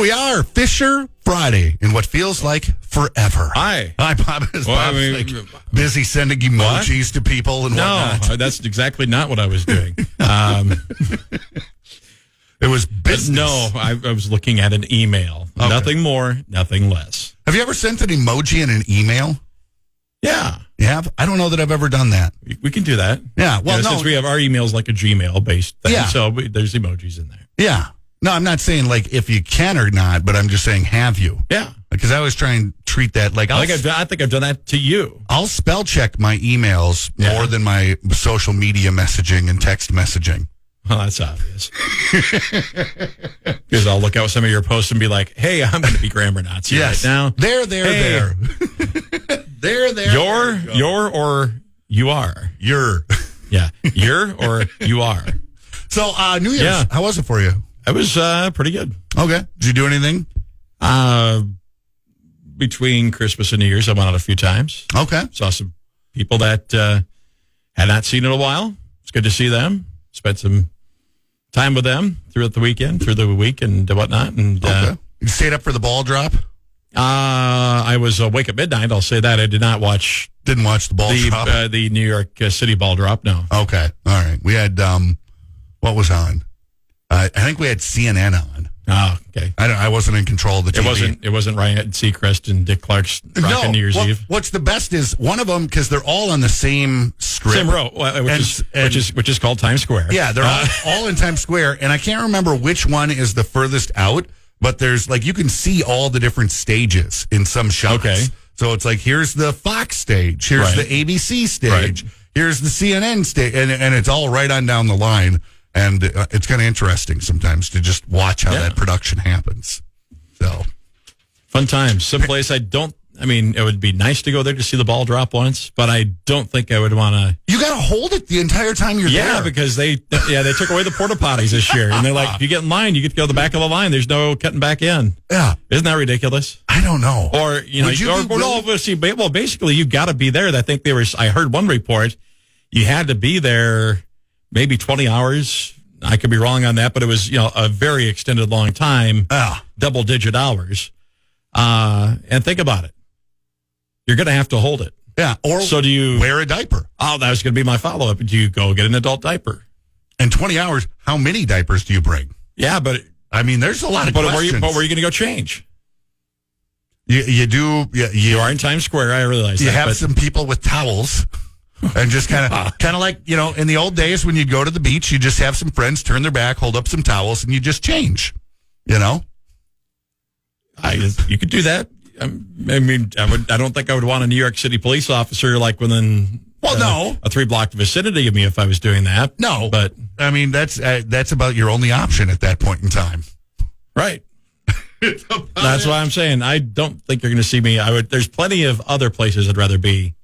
we are, Fisher Friday, in what feels like forever. Hi, Bob. Bob's like busy sending emojis to people and whatnot. No, that's exactly not what I was doing. It was business. No, I was looking at an email. Okay. Nothing more, nothing less. Have you ever sent an emoji in an email? Yeah. You have? I don't know that I've ever done that. We can do that. Yeah. Well, no. Since we have our emails like a Gmail-based thing, yeah. So there's emojis in there. Yeah. No, I'm not saying like if you can or not, but I'm just saying have you? Yeah. Because I always try and treat that like I think I've done that to you. I'll spell check my emails more than my social media messaging and text messaging. Well, that's obvious. Because I'll look at some of your posts and be like, hey, I'm going to be grammar Nazi right now. There. There. You're or you are. You're. Yeah. You're or you are. So, New Year's, how was it for you? It was pretty good. Okay. Did you do anything? Between Christmas and New Year's, I went out a few times. Okay. Saw some people that had not seen in a while. It's good to see them. Spent some time with them through the week and whatnot. And okay. You stayed up for the ball drop? I was awake at midnight. I'll say that. I did not watch. Didn't watch the ball drop? The New York City ball drop, no. Okay. All right. We had, what was on? I think we had CNN on. Oh, okay. I wasn't in control of the TV. It wasn't Ryan Seacrest and Dick Clark's rockin' New Year's Eve. What's the best is one of them, because they're all on the same strip. Same row, which is called Times Square. Yeah, they're all in Times Square, and I can't remember which one is the furthest out, but there's like you can see all the different stages in some shots. Okay. So it's like here's the Fox stage, here's the ABC stage, here's the CNN stage, and it's all right on down the line. And it's kind of interesting sometimes to just watch how that production happens. So, fun times. Someplace it would be nice to go there to see the ball drop once, but I don't think I would want to. You got to hold it the entire time you're there. Yeah, because they took away the porta potties this year, and they're like, if you get in line, you get to go to the back of the line. There's no cutting back in. Yeah, isn't that ridiculous? I don't know. Or basically, you got to be there. I think I heard one report, you had to be there. Maybe 20 hours. I could be wrong on that, but it was, a very extended long time, double-digit hours. And think about it. You're going to have to hold it. Yeah. Or so do you wear a diaper? Oh, that was going to be my follow-up. Do you go get an adult diaper? In 20 hours, how many diapers do you bring? Yeah, but... there's a lot of questions. But where are you going to go change? You do... You are in Times Square, I realize that. You have some people with towels... And just kind of like, in the old days when you'd go to the beach, you just have some friends turn their back, hold up some towels, and you just change, You could do that. I don't think I would want a New York City police officer like within a 3-block vicinity of me if I was doing that. No. But, that's about your only option at that point in time. Right. That's why I'm saying I don't think you're going to see me. There's plenty of other places I'd rather be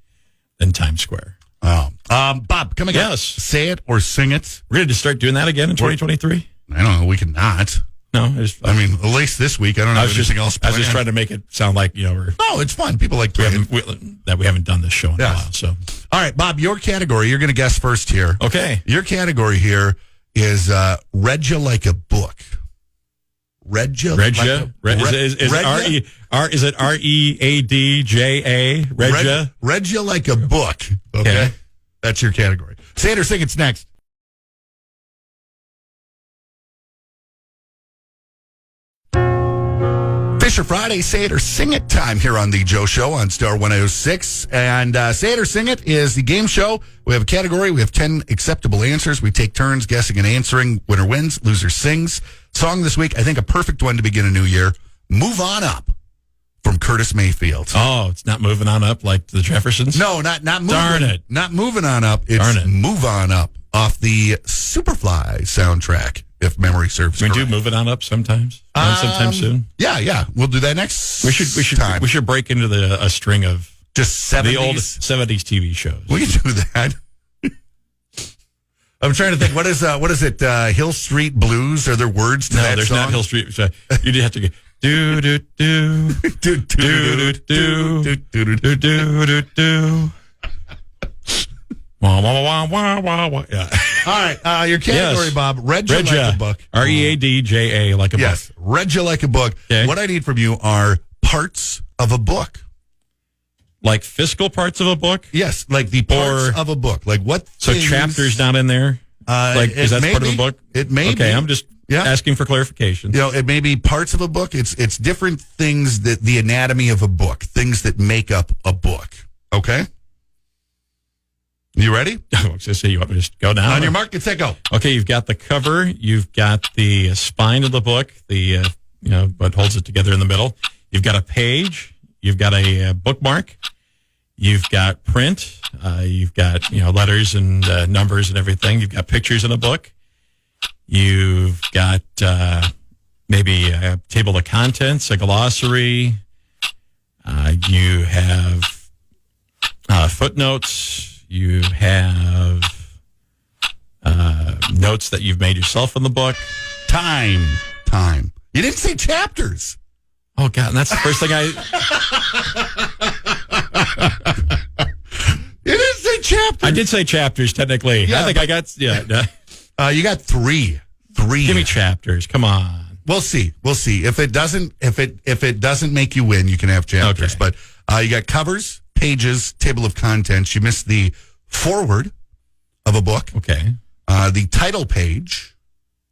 than Times Square. Oh. Bob, come again. Yes. Say it or sing it. We're going to start doing that again in 2023? I don't know. We can not. No. At least this week. I don't know anything else planned. I was just trying to make it sound like, we're... No, it's fun. People like we haven't done this show in a while. So, all right, Bob, your category. You're going to guess first here. Okay. Your category here is Read Ya Like a Book. Read Ya? Is it READJA? Read Ya? Read Ya Like a Book. Okay. That's your category. Say it or sing it's next. Fisher Friday, Say It or Sing It time here on The Joe Show on Star 106. And Say It or Sing It is the game show. We have a category. We have 10 acceptable answers. We take turns guessing and answering. Winner wins, loser sings. Song this week, I think a perfect one to begin a new year. Move On Up from Curtis Mayfield. Oh, it's not moving on up like the Jeffersons? No, not moving. Darn it. Not moving on up. It's Move On Up off the Superfly soundtrack, if memory serves correct. We do Move It On Up sometimes? Sometime soon? Yeah. We'll do that next time. We should break into a string of just 70s? The old 70s TV shows. We can do that. I'm trying to think. What is it? Hill Street Blues? Are there words to that song? No, there's not Hill Street. You just have to go do do do do do do do do do do. Wah, wah, wah, wah, wah, wah. Yeah. All right. Your category, Yes. Bob. Read you like a book. READJA, like a Yes. book. Read you like a book. Okay. What I need from you are parts of a book. Like fiscal parts of a book? Yes. Like the parts of a book. Like what So things, chapters not in there? Is that part of the book? It may be. Okay, I'm just asking for clarification. It may be parts of a book. It's different things that the anatomy of a book, things that make up a book. Okay? You ready? I was going to say, you want me to just go now? On your mark, get set, go. Okay, you've got the cover. You've got the spine of the book, the what holds it together in the middle. You've got a page. You've got a bookmark. You've got print. You've got letters and numbers and everything. You've got pictures in a book. You've got maybe a table of contents, a glossary. You have footnotes. You have notes that you've made yourself in the book. Time. You didn't say chapters. Oh, God, and that's the first thing You didn't say chapters. I did say chapters, technically. Yeah, I think I got... Yeah. You got three. Give me chapters. Come on. We'll see. If it doesn't make you win, you can have chapters. Okay. But you got covers, pages, table of contents. You missed the foreword of a book. Okay. The title page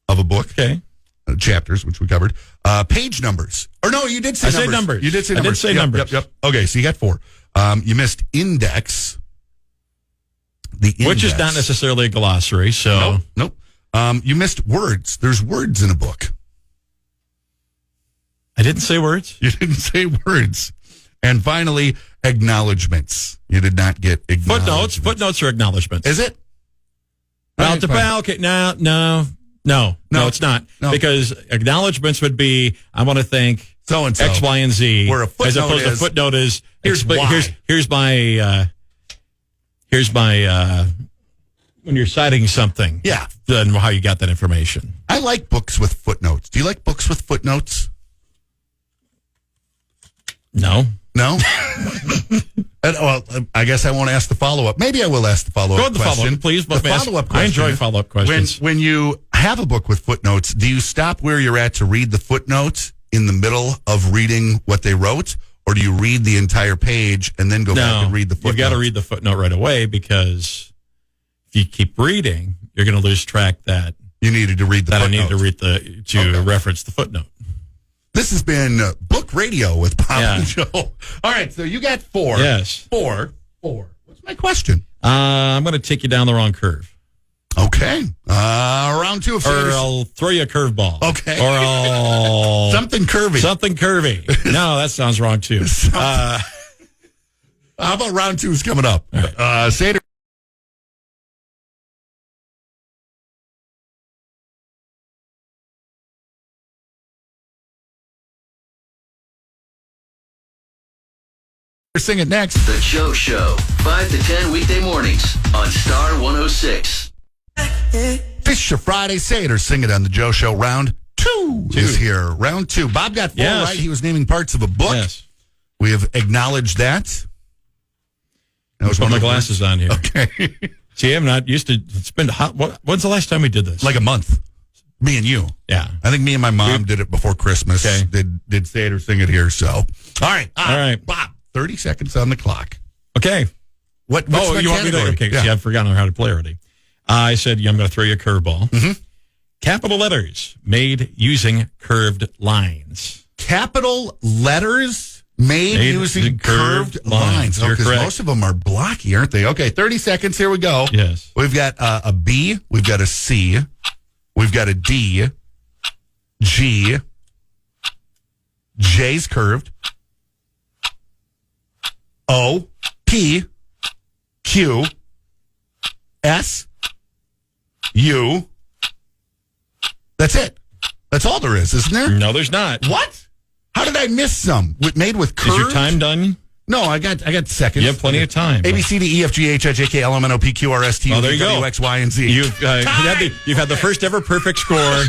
of a book. Okay. Chapters, which we covered. Page numbers. Or no, you did say numbers. I said numbers. You did say I numbers. did say numbers. Yep. Okay, so you got 4. You missed index. The index. Which is not necessarily a glossary, so... Nope. You missed words. There's words in a book. I didn't say words. You didn't say words. And finally, acknowledgments. You did not get acknowledgments. Footnotes are acknowledgements. Is it? Well, All right, okay. No, it's not. No. Because acknowledgments would be, I want to thank So-and-so. X, Y, and Z. Where a footnote as opposed to is, footnote is, here's why. Here's my, when you're citing something. Yeah. Then how you got that information. I like books with footnotes. Do you like books with footnotes? No. No? Well, I guess I won't ask the follow-up. Maybe I will ask the follow-up Go with the question. follow-up, please. The follow-up question. I enjoy follow-up questions. When you have a book with footnotes, do you stop where you're at to read the footnotes in the middle of reading what they wrote? Or do you read the entire page and then go back and read the footnote? You've got to read the footnote right away, because if you keep reading, you're going to lose track that you needed to read the footnote. I needed to read reference the footnote. This has been Book Radio with Bob and Joe. All right, so you got 4. Yes. 4. What's my question? I'm going to take you down the wrong curve. Okay. Round 2 of Or I'll throw you a curveball. Okay. Or I'll... Something curvy. Something curvy. No, that sounds wrong, too. How about round 2 is coming up? Right. Seder Sing it next. The Joe Show, 5 to 10 weekday mornings on Star 106. Fisher Friday, say it or sing it on the Joe Show. Round 2 is here. Round 2. Bob got 4 right. He was naming parts of a book. Yes. We have acknowledged that. I was putting my glasses on here. Okay. See, I'm not used to spend. When's the last time we did this? Like a month. Me and you. Yeah. I think me and my mom did it before Christmas. Okay. Did say it or sing it here. So, all right. All right. Bob, 30 seconds on the clock. Okay. What's you my want me to? category? Okay. Yeah. See, I've forgotten how to play already. I said I'm going to throw you a curveball. Mm-hmm. Capital letters made using curved lines. Capital letters made using curved lines. You're Because correct. most of them are blocky, aren't they? Okay, 30 seconds. Here we go. Yes. We've got a B. We've got a C. We've got a D. G. J's curved. O. P. Q. S. U. That's it. That's all there is, isn't there? No, there's not. What? How did I miss some? Made with curves? Is your time done? No, I got seconds. You have plenty of time. A, B, C, D, E, F, G, H, I, J, K, L, M, N, O, P, Q, R, S, T, U, there V, you W, go. X, Y, and Z. You've had the first ever perfect score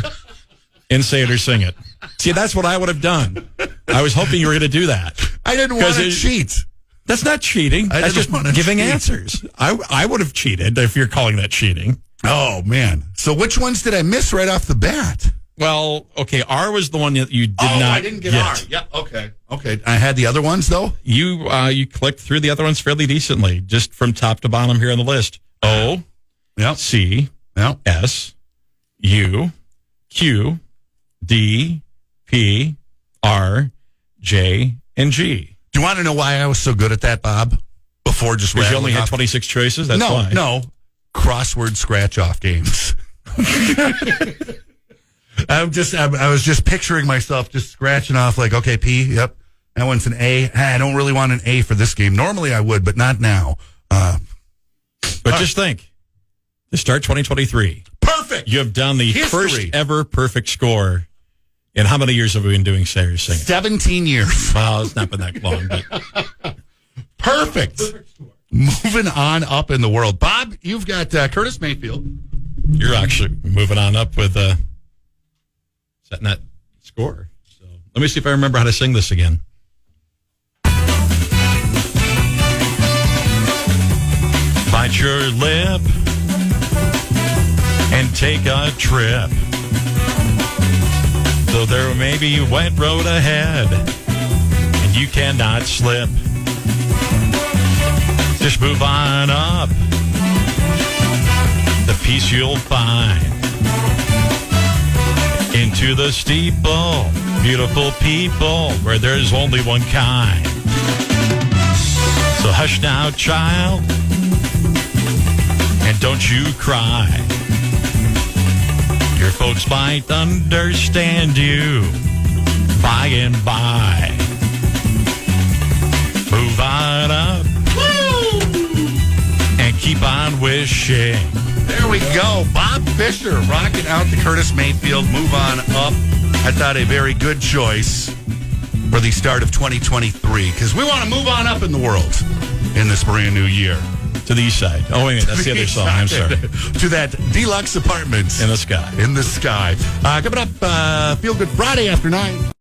in Say It or Sing It. See, that's what I would have done. I was hoping you were going to do that. I didn't want to cheat. That's not cheating. That's just giving answers. I would have cheated if you're calling that cheating. Oh, man. So which ones did I miss right off the bat? Well, okay, R was the one that you did not I didn't get R. Yeah, okay. I had the other ones, though? You clicked through the other ones fairly decently, just from top to bottom here on the list. O, yep. C, yep. S, U, Q, D, P, R, J, and G. Do you want to know why I was so good at that, Bob? Before just because you only had 26 choices? That's why. No. Crossword scratch-off games. I was just picturing myself just scratching off like, okay, P, yep, that one's an A. I don't really want an A for this game. Normally I would, but not now. But just think, to start 2023. Perfect. You have done the first ever perfect score. And how many years have we been doing Say or Sing It? 17 years. Well, it's not been that long. But. Perfect. Moving on up in the world. Bob, you've got Curtis Mayfield. You're actually moving on up with setting that score. So let me see if I remember how to sing this again. Bite your lip and take a trip. So there may be a wet road ahead, and you cannot slip. Just move on up. The peace you'll find. Into the steeple, beautiful people, where there's only one kind. So hush now, child, and don't you cry. Your folks might understand you by and by. Move on up. Woo! And keep on wishing. There we go. Bob Fisher rocking out the Curtis Mayfield. Move on up. I thought a very good choice for the start of 2023 because we want to move on up in the world in this brand new year. To the east side. Oh, wait a minute. That's the other song. I'm sorry. To that deluxe apartment. In the sky. In the sky. Coming up, Feel Good Friday after 9.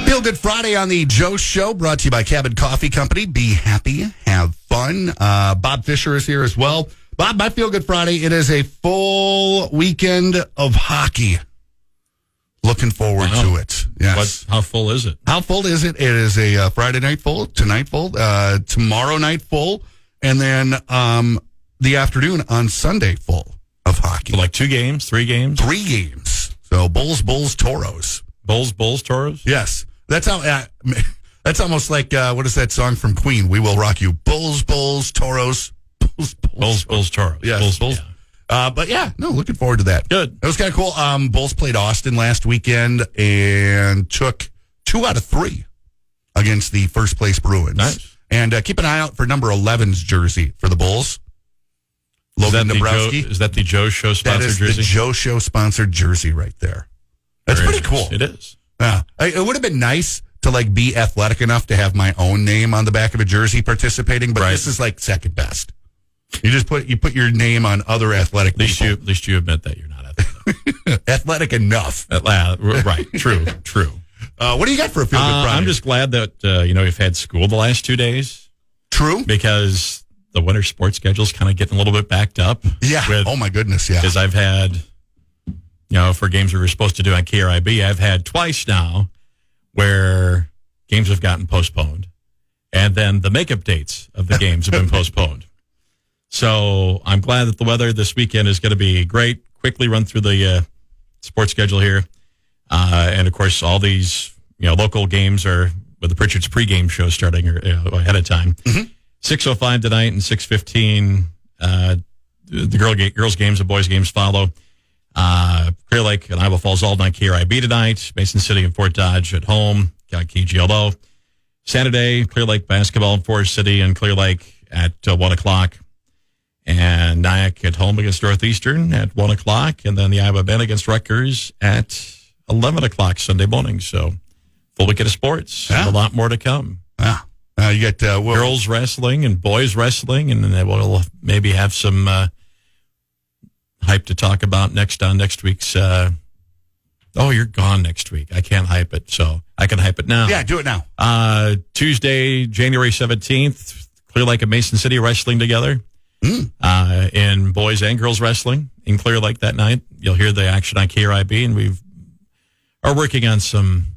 Feel Good Friday on the Joe Show, brought to you by Cabot Coffee Company. Be happy, have fun. Bob Fisher is here as well. Bob, my Feel Good Friday, it is a full weekend of hockey. Looking forward to it. Yes. How full is it? How full is it? It is a Friday night full, tonight full, tomorrow night full, and then the afternoon on Sunday full of hockey. So like 2 games, 3 games? 3 games. So Bulls, Toros. Bulls, Toros? Yes. That's how. That's almost like what is that song from Queen? We Will Rock You. Bulls, Toros. Bulls, Toros. Yes, Bulls. Yeah. But yeah, no, looking forward to that. Good. It was kind of cool. Bulls played Austin last weekend and took 2 out of 3 against the first place Bruins. Nice. And keep an eye out for number 11's jersey for the Bulls. Logan Dombrowski. Is that the Joe Show sponsored jersey? That is the Joe Show sponsored jersey right there. That's pretty cool. It is. Yeah. It would have been nice to like be athletic enough to have my own name on the back of a jersey participating, but this is like second best. You just put your name on other athletic people. At least you admit that you're not athletic. Athletic enough. Right. True. What do you got for a Feel Good Friday? I'm just glad that we've had school the last 2 days. True. Because the winter sports schedule is kind of getting a little bit backed up. Yeah. Oh my goodness. Yeah. Because I've had, for games we were supposed to do on KRIB, I've had twice now where games have gotten postponed, and then the makeup dates of the games have been postponed. So I'm glad that the weather this weekend is going to be great. Quickly run through the sports schedule here. And, of course, all these local games are with the Pritchard's pregame show starting ahead of time. Mm-hmm. 6:05 tonight and 6:15 the girls' games and boys' games follow. Clear Lake and Iowa Falls all night KRIB tonight. Mason City and Fort Dodge at home. Got KGLO. Saturday, Clear Lake basketball in Forest City and Clear Lake at 1 o'clock. And Nyack at home against Northeastern at 1 o'clock. And then the Iowa Bend against Rutgers at 11 o'clock Sunday morning. So full weekend of sports. Yeah. A lot more to come. Yeah. You get girls wrestling and boys wrestling. And then we'll maybe have some hype to talk about next week's Oh, you're gone next week. I can't hype it, so I can hype it now. Yeah, do it now. Tuesday, January 17th, Clear Lake and Mason City wrestling together. In boys and girls wrestling in Clear Lake that night. You'll hear the action on KRIB, and we are working on some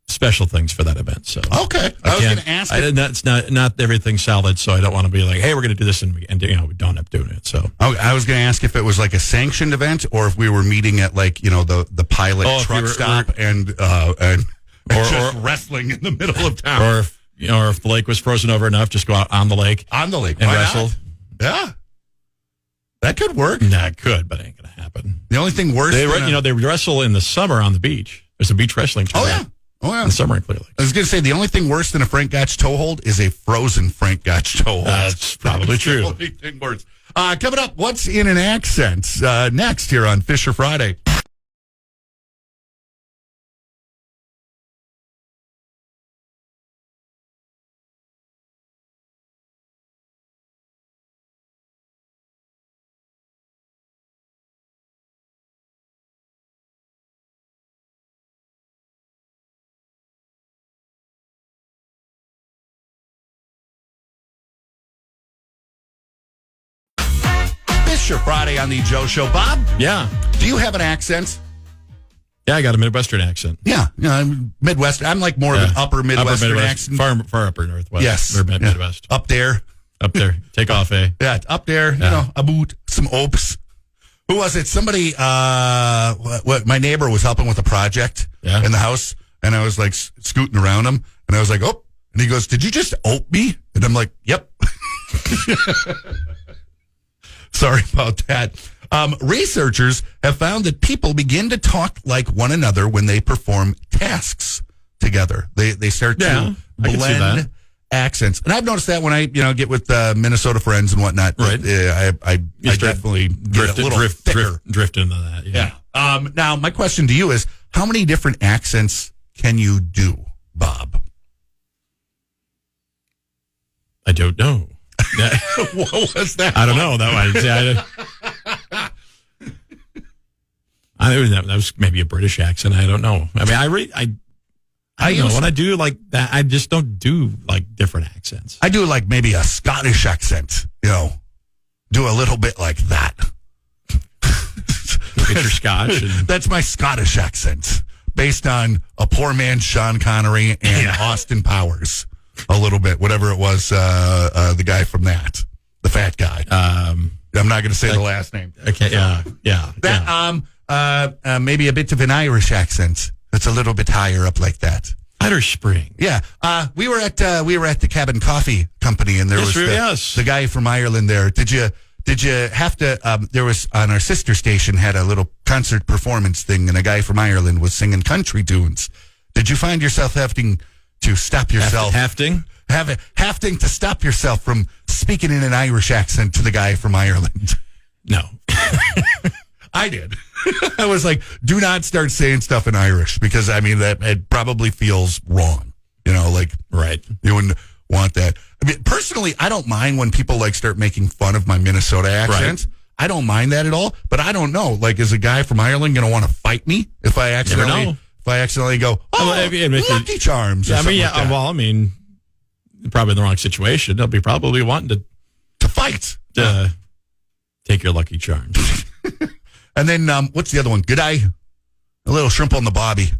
special things for that event. So okay, I was going to ask. That's not everything solid, so I don't want to be like, hey, we're going to do this, and we don't end up doing it. So I was going to ask if it was like a sanctioned event or if we were meeting at like the pilot truck stop and just wrestling in the middle of town, or if the lake was frozen over enough, just go out on the lake and wrestle. Not? Yeah, that could work. Nah, it could, but it ain't going to happen. The only thing worse, they wrestle in the summer on the beach. There's a beach wrestling tournament. Oh yeah. In the summer in Clear Lake. I was going to say the only thing worse than a Frank Gotch toe hold is a frozen Frank Gotch toe hold. That's probably true. The only thing worse. Coming up, what's in an accent? Next here on Fisher Friday. Fisher Friday on the Joe Show. Bob? Yeah. Do you have an accent? Yeah, I got a Midwestern accent. Yeah, I'm Midwestern. I'm like more of an upper Midwestern accent. Far upper Northwest. Yes. Or Midwest. Up there. Up there. Take off, eh? Yeah, up there. Yeah. About some oaks. Who was it? Somebody, my neighbor was helping with a project in the house, and I was like scooting around him, and I was like, oh, and he goes, did you just ope me? And I'm like, yep. Sorry about that. Researchers have found that people begin to talk like one another when they perform tasks together. They start to blend accents, and I've noticed that when I get with Minnesota friends and whatnot. Right. I definitely get a little thicker. Drift into that. Yeah. Now my question to you is, how many different accents can you do, Bob? I don't know. What was that? I don't know. That was maybe a British accent. I don't know. I mean, I don't know. When I do like that, I just don't do like different accents. I do like maybe a Scottish accent, do a little bit like that. Look at your Scotch. That's my Scottish accent based on a poor man, Sean Connery, and Austin Powers. A little bit, whatever it was, the guy from that, the fat guy. I'm not going to say the last name. Okay, yeah. That, maybe a bit of an Irish accent. That's a little bit higher up like that. Irish Spring. Yeah. We were at the Cabin Coffee Company, and there was the guy from Ireland there. Did you have to? There was on our sister station had a little concert performance thing, and a guy from Ireland was singing country tunes. Did you find yourself having to stop yourself? Having to stop yourself from speaking in an Irish accent to the guy from Ireland? No. I did. I was like, do not start saying stuff in Irish, because I mean that it probably feels wrong. Right. You wouldn't want that. I mean, personally, I don't mind when people start making fun of my Minnesota accent. Right. I don't mind that at all, but I don't know. Is a guy from Ireland going to want to fight me if I accidentally go, Lucky Charms? Probably in the wrong situation. They'll be probably wanting to fight. Take your Lucky Charms. And then, what's the other one? G'day. A little shrimp on the bobby.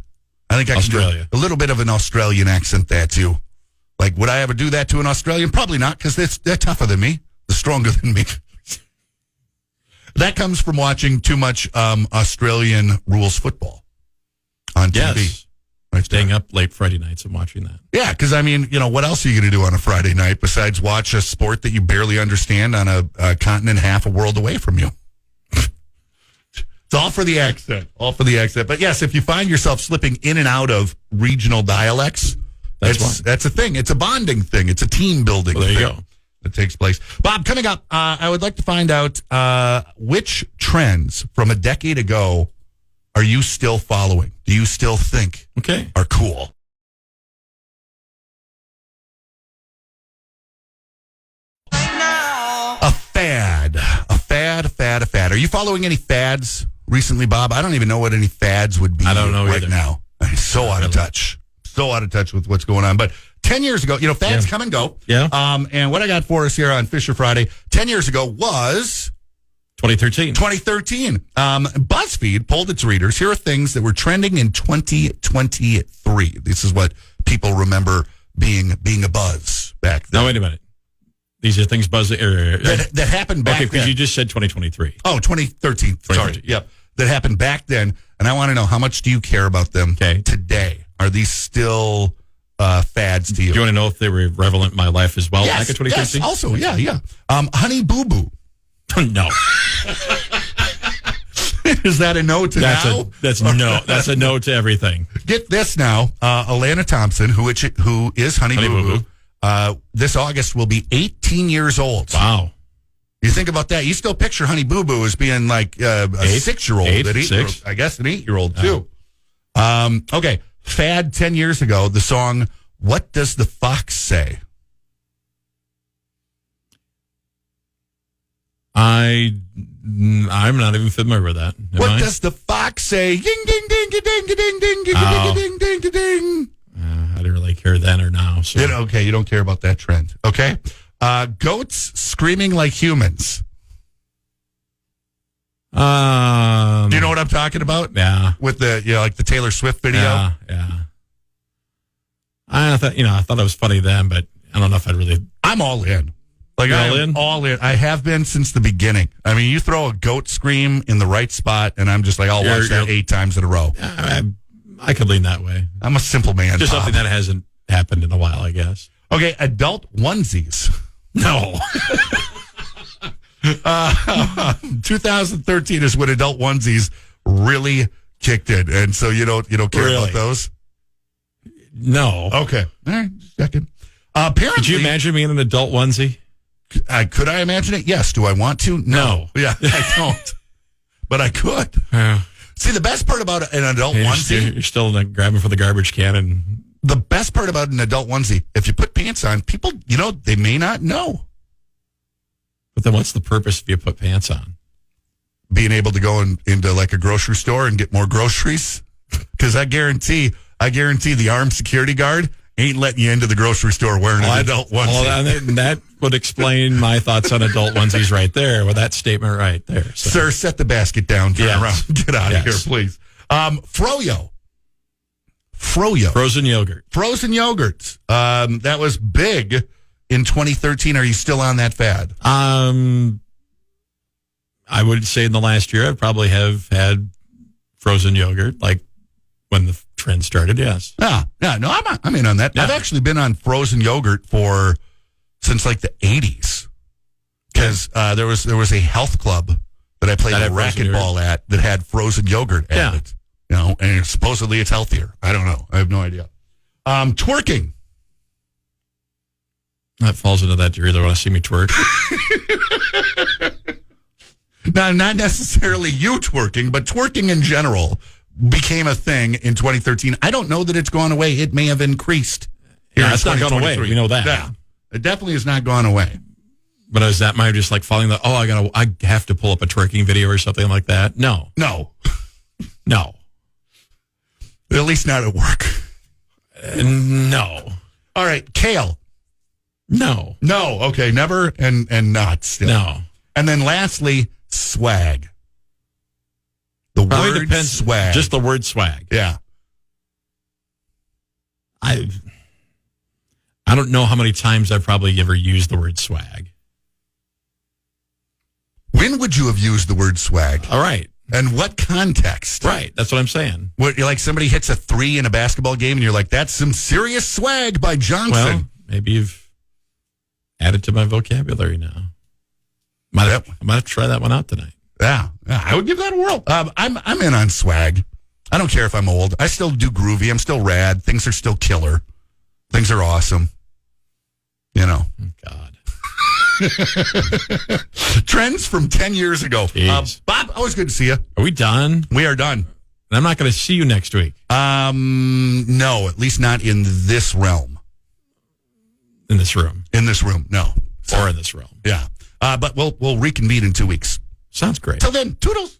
I think I can do a little bit of an Australian accent there, too. Would I ever do that to an Australian? Probably not, because they're tougher than me. They're stronger than me. That comes from watching too much Australian rules football on TV. Yes. Staying up late Friday nights and watching that. Yeah, because, what else are you going to do on a Friday night besides watch a sport that you barely understand on a continent half a world away from you? It's all for the accent. But yes, if you find yourself slipping in and out of regional dialects, that's a thing. It's a bonding thing. It's a team building thing. There you go. That takes place. Bob, coming up, I would like to find out which trends from a decade ago are you still following? Do you still think are cool? A fad. Are you following any fads recently, Bob? I don't even know what any fads would be I don't know right either. now. I'm so out of touch. So out of touch with what's going on. But 10 years ago, fads come and go. Yeah. And what I got for us here on Fisher Friday, 10 years ago was 2013. 2013. BuzzFeed polled its readers. Here are things that were trending in 2023. This is what people remember being a buzz back then. No, wait a minute. These are things That happened back okay, then. because you just said 2023. Oh, 2013. Sorry. Yep. That happened back then. And I want to know, how much do you care about them today? Are these still fads to you? Do you want to know if they were relevant in my life as well Yes, back in 2013? yes, also, yeah. Honey Boo Boo. No. Is that a no to now? That's a no to everything. Get this now. Alana Thompson, who is Honey Boo Boo, this August will be 18 years old. Wow. You think about that. You still picture Honey Boo Boo as being like a 6-year-old. I guess an 8-year-old, too. Okay. Fad 10 years ago, the song, What Does the Fox Say? I'm not even familiar with that. What does the fox say? Ding, ding, ding, ding, ding, ding, ding, ding, ding, ding, ding, ding. I didn't really care then or now. So. Okay, you don't care about that trend. Okay. Goats screaming like humans. Do you know what I'm talking about? Yeah. With the like the Taylor Swift video. Yeah. I thought it was funny then, but I don't know if I'd really. I'm all in. Like all in. I have been since the beginning. I mean, you throw a goat scream in the right spot, and I'm just like, I'll watch that 8 times in a row. I could lean that way. I'm a simple man. Just something that hasn't happened in a while, I guess. Okay, adult onesies. No. 2013 is when adult onesies really kicked in, and so you don't care about those. No. Okay. All right. Just checking. Apparently, could you imagine me in an adult onesie? Could I imagine it? Yes. Do I want to? No. Yeah, I don't. But I could. See, the best part about an adult onesie... You're still grabbing for the garbage can. And the best part about an adult onesie, if you put pants on, people, they may not know. But then what's the purpose if you put pants on? Being able to go into like a grocery store and get more groceries. Because I guarantee the armed security guard ain't letting you into the grocery store wearing an adult onesie. Well, that would explain my thoughts on adult onesies right there with that statement right there. So. Sir, set the basket down. Turn around. Get out of here, please. Froyo. Frozen yogurt. Frozen yogurts. That was big in 2013. Are you still on that fad? I would say in the last year, I probably have had frozen yogurt, like when the trend started, yes. No, I'm in on that. Yeah. I've actually been on frozen yogurt since like the 80s. Because there was a health club that I played racquetball at that had frozen yogurt at it. And supposedly it's healthier. I don't know. I have no idea. Twerking. That falls into that. Do you really want to see me twerk? Now, not necessarily you twerking, but twerking in general became a thing in 2013. I don't know that it's gone away. It may have increased. Yeah, it's not gone away. We know that. Yeah, it definitely has not gone away. But is that my just like falling I have to pull up a twerking video or something like that? No. At least not at work. No. All right, kale. No. Okay, never and not still. No. And then lastly, swag. The Probably word depends, swag. Just the word swag. Yeah. I don't know how many times I've probably ever used the word swag. When would you have used the word swag? All right. And what context? Right. That's what I'm saying. What, you're like somebody hits a 3 in a basketball game and you're like, that's some serious swag by Johnson. Well, maybe you've added to my vocabulary now. I might have to try that one out tonight. Yeah, I would give that a whirl. I'm in on swag. I don't care if I'm old. I still do groovy. I'm still rad. Things are still killer. Things are awesome. God. Trends from 10 years ago. Bob, always good to see you. Are we done? We are done. And I'm not going to see you next week. No, at least not in this realm. In this room. In this room, no. Or in this realm. Yeah. But we'll reconvene in 2 weeks. Sounds great. Till then, toodles.